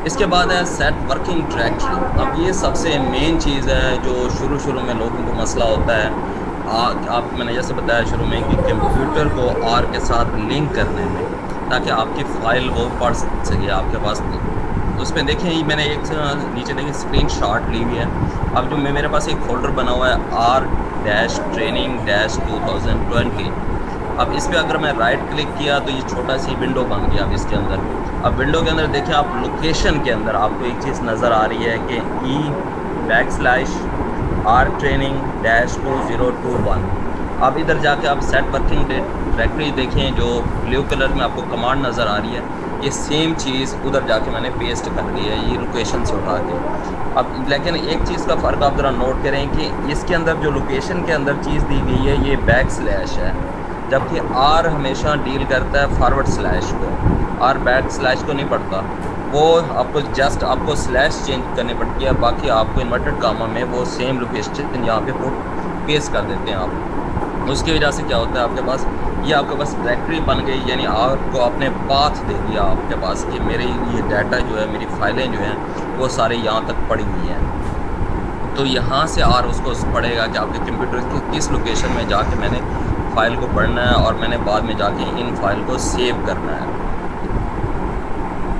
इसके बाद है सेट वर्किंग डायरेक्टरी। अब ये सबसे मेन चीज़ है जो शुरू में लोगों को मसला होता है। आप मैंने जैसे बताया शुरू में कि कंप्यूटर को आर के साथ लिंक करने में, ताकि आपकी फाइल वो पढ़ सके आपके पास। उस पर देखें, मैंने एक नीचे देखिए स्क्रीन शॉट ली हुई है। अब जो मेरे पास एक फोल्डर बना हुआ है आर डैश ट्रेनिंग डैश 2020। अब इस पर अगर मैं राइट क्लिक किया तो ये छोटा सी विंडो बन गया। अब इसके अंदर, अब विंडो के अंदर देखें आप, लोकेशन के अंदर आपको एक चीज़ नज़र आ रही है कि E back slash R training dash 2021। अब इधर जाके आप सेट वर्किंग डायरेक्टरी देखें, जो ब्लू कलर में आपको कमांड नज़र आ रही है, ये सेम चीज़ उधर जाके मैंने पेस्ट कर दी है, ये लोकेशन से उठा के। अब लेकिन एक चीज़ का फ़र्क आप ज़रा नोट करें कि इसके अंदर जो लोकेशन के अंदर चीज़ दी गई है ये बैक स्लैश है, जबकि आर हमेशा डील करता है फॉरवर्ड स्लैश को, आर बैक स्लैश को नहीं पढ़ता। वो आपको जस्ट आपको स्लैश चेंज करनी पड़ती है, बाकी आपको इन्वर्टेड कामा में वो सेम लोकेशन यहाँ पे पेस्ट कर देते हैं आप। उसकी वजह से क्या होता है, आपके पास डायरेक्टरी बन गई, यानी आपको अपने पाथ दे दिया आपके पास कि मेरे ये डाटा जो है, मेरी फाइलें जो हैं वो सारे यहाँ तक पड़ी हुई हैं। तो यहाँ से आर उसको पढ़ेगा कि आपके कंप्यूटर की किस लोकेशन में जाके मैंने फ़ाइल को पढ़ना है और मैंने बाद में जाके इन फाइल को सेव करना है।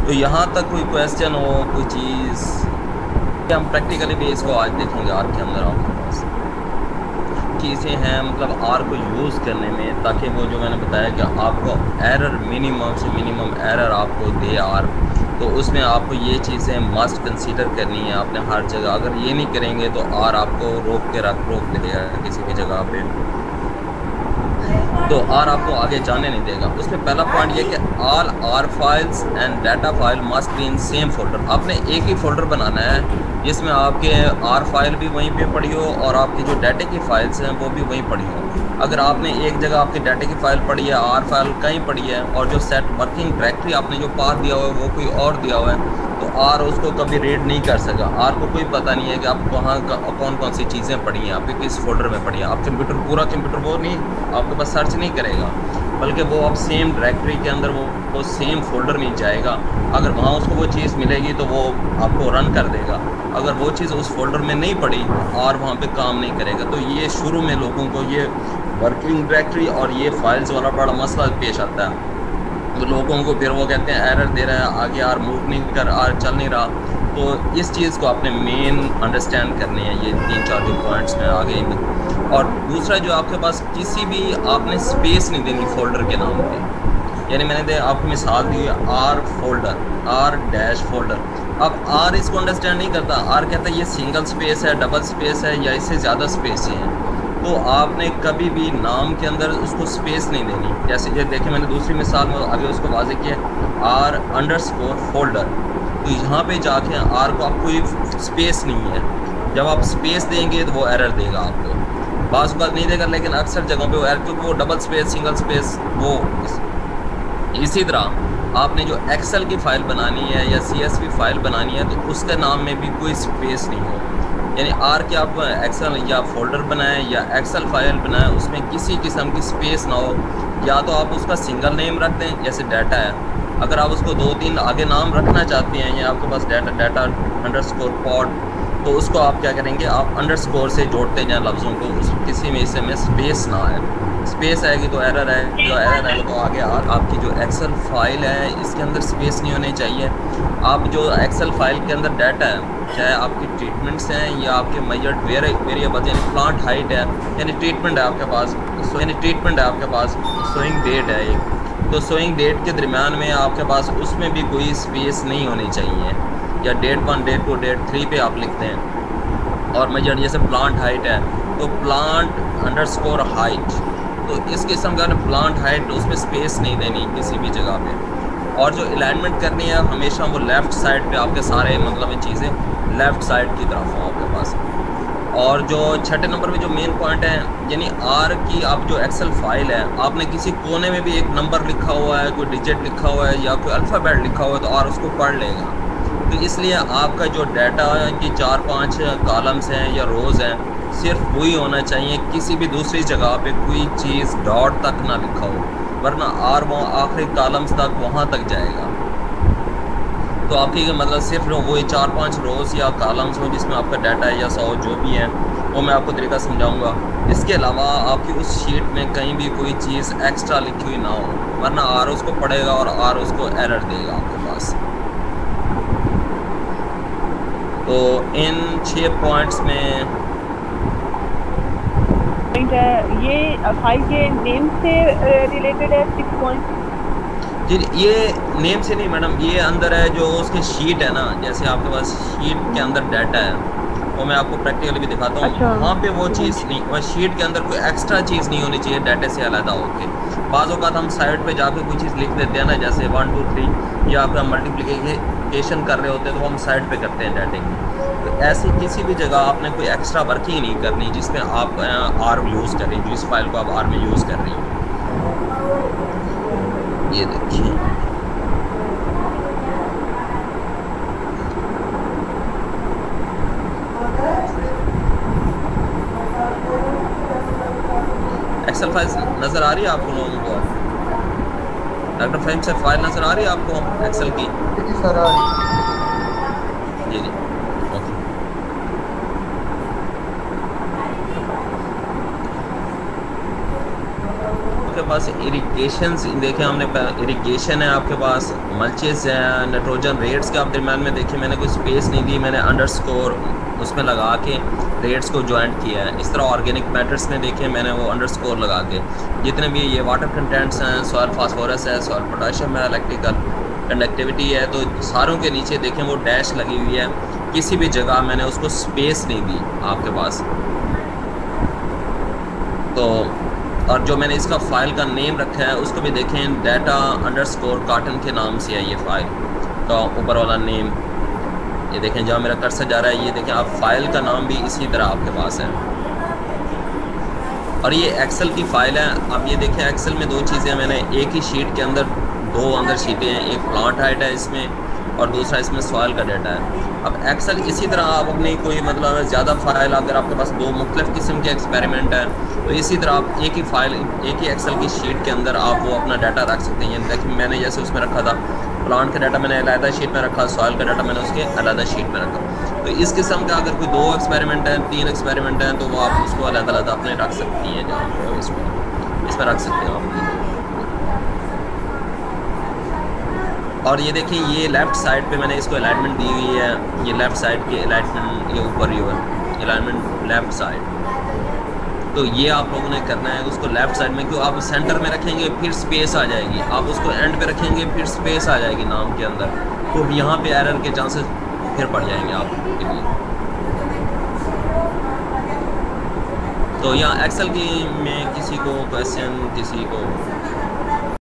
तो यहाँ तक कोई क्वेश्चन हो, कोई चीज़, हम प्रैक्टिकली भी इसको आज देखेंगे आर के अंदर आपके पास चीज़ें हैं, मतलब आर को यूज़ करने में, ताकि वो जो मैंने बताया कि आपको एरर मिनिमम से मिनिमम एरर आपको दे आर। तो उसमें आपको ये चीज़ें मस्ट कंसीडर करनी है आपने हर जगह। अगर ये नहीं करेंगे तो आर आपको रोक देगा किसी भी जगह पे, तो आर आपको आगे जाने नहीं देगा। उसमें पहला पॉइंट ये कि all R files and data file must be in same folder. आपने एक ही फोल्डर बनाना है जिसमें आपके आर फाइल भी वहीं पे पड़ी हो और आपकी जो डाटे की फाइल्स हैं वो भी वहीं पड़ी हो। अगर आपने एक जगह आपकी डाटे की फाइल पड़ी है, आर फाइल कहीं पड़ी है, और जो सेट वर्किंग डायरेक्टरी आपने जो पाथ दिया हुआ है वो कोई और दिया हुआ है, तो आर उसको कभी रीड नहीं कर सका। आर को कोई पता नहीं है कि आप वहाँ कौन कौन सी चीज़ें पड़ी हैं, आपके किस फोल्डर में पड़ी हैं। आप पूरा कंप्यूटर वो नहीं आपके पास सर्च नहीं करेगा, बल्कि वो आप सेम डायरेक्टरी के अंदर वो सेम फोल्डर में जाएगा। अगर वहाँ उसको वो चीज़ मिलेगी तो वो आपको रन कर देगा। अगर वो चीज़ उस फोल्डर में नहीं पड़ी और वहाँ पे काम नहीं करेगा। तो ये शुरू में लोगों को ये वर्किंग डायरेक्टरी और ये फाइल्स वाला बड़ा मसला पेश आता है। तो लोगों को फिर वो कहते हैं एरर दे रहा है, आगे आर मूव नहीं कर, आर चल नहीं रहा। तो इस चीज़ को आपने मेन अंडरस्टैंड करनी है, ये 3-4 जो पॉइंट्स में आगे में। और दूसरा जो आपके पास किसी भी आपने स्पेस नहीं देनी फोल्डर के नाम पे। यानी मैंने आपको मिसाल दी है R folder, R dash folder. अब आर इसको अंडरस्टैंड नहीं करता, आर कहता है ये सिंगल स्पेस है, डबल स्पेस है, या इससे ज़्यादा स्पेस है। तो आपने कभी भी नाम के अंदर उसको स्पेस नहीं देनी। जैसे ये देखिए मैंने दूसरी मिसाल में आगे उसको वाज़े किया, आर अंडरस्कोर फोल्डर। तो यहाँ पे जाके आर को आपको ये स्पेस नहीं है। जब आप स्पेस देंगे तो वो एरर देगा आपको, बाज़ बात नहीं देगा, लेकिन अक्सर जगहों पे वो एरर, क्योंकि वो डबल स्पेस सिंगल स्पेस वो। इसी तरह आपने जो एक्सेल की फ़ाइल बनानी है या CSV फाइल बनानी है, तो उसके नाम में भी कोई स्पेस नहीं हो। यानी आर के आप एक्सेल या फोल्डर बनाएं या एक्सेल फाइल बनाएं, उसमें किसी किस्म की स्पेस ना हो। या तो आप उसका सिंगल नेम रख दें, जैसे डाटा है, अगर आप उसको 2-3 आगे नाम रखना चाहते हैं, या आपके पास डाटा अंडरस्कोर पॉड, तो उसको आप क्या करेंगे, आप अंडरस्कोर से जोड़ते जाएं लफ्ज़ों को, किसी में हिस्से में स्पेस ना आए। स्पेस आएगी तो एरर है, जो एरर आएगा तो आगे आपकी जो एक्सेल फाइल है इसके अंदर स्पेस नहीं होनी चाहिए। आप जो एक्सेल फाइल के अंदर डाटा है, चाहे आपकी ट्रीटमेंट्स हैं या आपके मेजर्ड वेरिएबल, यानी प्लांट हाइट है, यानी ट्रीटमेंट है आपके पास, सोइंग डेट है एक, तो सोइंग डेट के दरमियान में आपके पास उसमें भी कोई स्पेस नहीं होनी चाहिए। या डेट 1, डेट 2, डेट 3 पे आप लिखते हैं। और मेजर्ड जैसे प्लांट हाइट है तो प्लांट अंडरस्कोर हाइट, तो इस किस्म का प्लांट हाइट उसमें स्पेस नहीं देनी किसी भी जगह पे। और जो अलाइनमेंट करनी है हमेशा वो लेफ़्ट साइड पे आपके सारे मतलब ये चीज़ें लेफ़्ट साइड की तरफ हो आपके पास। और जो छठे नंबर पे जो मेन पॉइंट है, यानी आर की आप जो एक्सेल फाइल है, आपने किसी कोने में भी एक नंबर लिखा हुआ है, कोई डिजिट लिखा हुआ है या कोई अल्फ़ाबेट लिखा हुआ है, तो आर उसको पढ़ लेगा। तो इसलिए आपका जो डाटा की 4-5 कॉलम्स हैं या रोज़ हैं, सिर्फ वही होना चाहिए, किसी भी दूसरी जगह पे कोई चीज़ डॉट तक ना लिखा हो, वरना आर वो आखिरी कॉलम्स तक वहाँ तक जाएगा। तो आपकी मतलब सिर्फ वही 4-5 रोज़ या कॉलम्स हो जिसमें आपका डाटा है या 100 जो भी है, वो मैं आपको तरीका समझाऊंगा। इसके अलावा आपकी उस शीट में कहीं भी कोई चीज़ एक्स्ट्रा लिखी हुई ना हो, वरना आर उसको पढ़ेगा और आर उसको एरर देगा आपके पास। तो इन 6 पॉइंट्स में ये फाइल के नेम से रिलेटेड है 6 पॉइंट। जी ये नेम से नहीं मैडम, ये अंदर है जो उसकी शीट है ना, जैसे आपके पास शीट के अंदर डाटा है, वो मैं आपको प्रैक्टिकली भी दिखाता हूँ। अच्छा। वहाँ पे वो चीज़ नहीं, वह शीट के अंदर कोई एक्स्ट्रा चीज़ नहीं होनी चाहिए डाटे से अलग होके। बाज़ औक़ात हम साइड पे जाके कोई चीज़ लिख देते हैं ना, जैसे 1 2 3 या फिर हम मल्टीप्लिकेशन कर रहे होते हैं तो हम साइड पे करते हैं डाटे की। तो ऐसी किसी भी जगह आपने कोई एक्स्ट्रा वर्किंग नहीं करनी जिसमें आप आर यूज़ करें, जिस फाइल को आप आर में यूज़ कर रही हैं। ये देखिए एक्सेल फाइल नज़र आ रही है आपको लोगों को? डॉक्टर फहीम से फाइल नज़र आ रही है आपको एक्सेल की? जी सर आ रही है। जी जी ओके। आपके पास इरिगेशन देखें हमने, इरिगेशन है आपके पास, मल्चेस है, नाइट्रोजन रेट्स के आप दरम्यान में देखिए मैंने कोई स्पेस नहीं दी, मैंने अंडरस्कोर उसमें लगा के रेट्स को ज्वाइंट किया है। इस तरह ऑर्गेनिक मैटर्स में देखिए मैंने वो अंडरस्कोर लगा के, जितने भी ये वाटर कंटेंट्स हैं, सॉइल फास्फोरस है, सॉइल पोटाशियम है, इलेक्ट्रिकल कंडक्टिविटी है, तो सारों के नीचे देखें वो डैश लगी हुई है, किसी भी जगह मैंने उसको स्पेस नहीं दी आपके पास। तो और जो मैंने इसका फ़ाइल का नेम रखा है उसको भी देखें, डाटा अंडरस्कोर कॉटन के नाम से है ये फ़ाइल का ऊपर वाला नेम। ये देखें जहाँ मेरा कर्सर जा रहा है, ये देखें आप फाइल का नाम भी इसी तरह आपके पास है। और ये एक्सेल की फ़ाइल है। अब ये देखें एक्सेल में दो चीज़ें मैंने एक ही शीट के अंदर, दो अंदर शीटें हैं, एक प्लांट हाइट है इसमें और दूसरा इसमें सॉइल का डाटा है। अब एक्सेल इसी तरह आप अपनी कोई मतलब ज़्यादा फ़ाइल, अगर आपके पास दो मुख्तलिफ़ किस्म के एक्सपेरिमेंट हैं तो इसी तरह आप एक ही फ़ाइल, एक ही एक्सेल की शीट के अंदर आप वो अपना डाटा रख सकते हैं। देखिए मैंने जैसे उसमें रखा था प्लांट का डाटा मैंने अलग शीट में रखा, सॉइल का डाटा मैंने उसके अलग शीट में रखा। तो इस किस्म का अगर कोई दो एक्सपेरिमेंट हैं, 3 एक्सपेरिमेंट हैं, तो वो आप उसको अलग अलग अपने रख सकती हैं, जहाँ इसमें रख सकते हैं आप। और ये देखिए ये लेफ़्ट साइड पे मैंने इसको अलाइनमेंट दी हुई है, ये लेफ़्ट साइड की अलाइनमेंट, ये ऊपर ही है अलाइनमेंट लेफ़्ट साइड। तो ये आप लोगों ने करना है उसको लेफ़्ट साइड में, क्यों आप सेंटर में रखेंगे फिर स्पेस आ जाएगी, आप उसको एंड पे रखेंगे फिर स्पेस आ जाएगी नाम के अंदर, तो यहाँ पे एरर के चांसेस फिर बढ़ जाएंगे आपके लिए। तो यहाँ एक्सेल की में किसी को क्वेश्चन, किसी को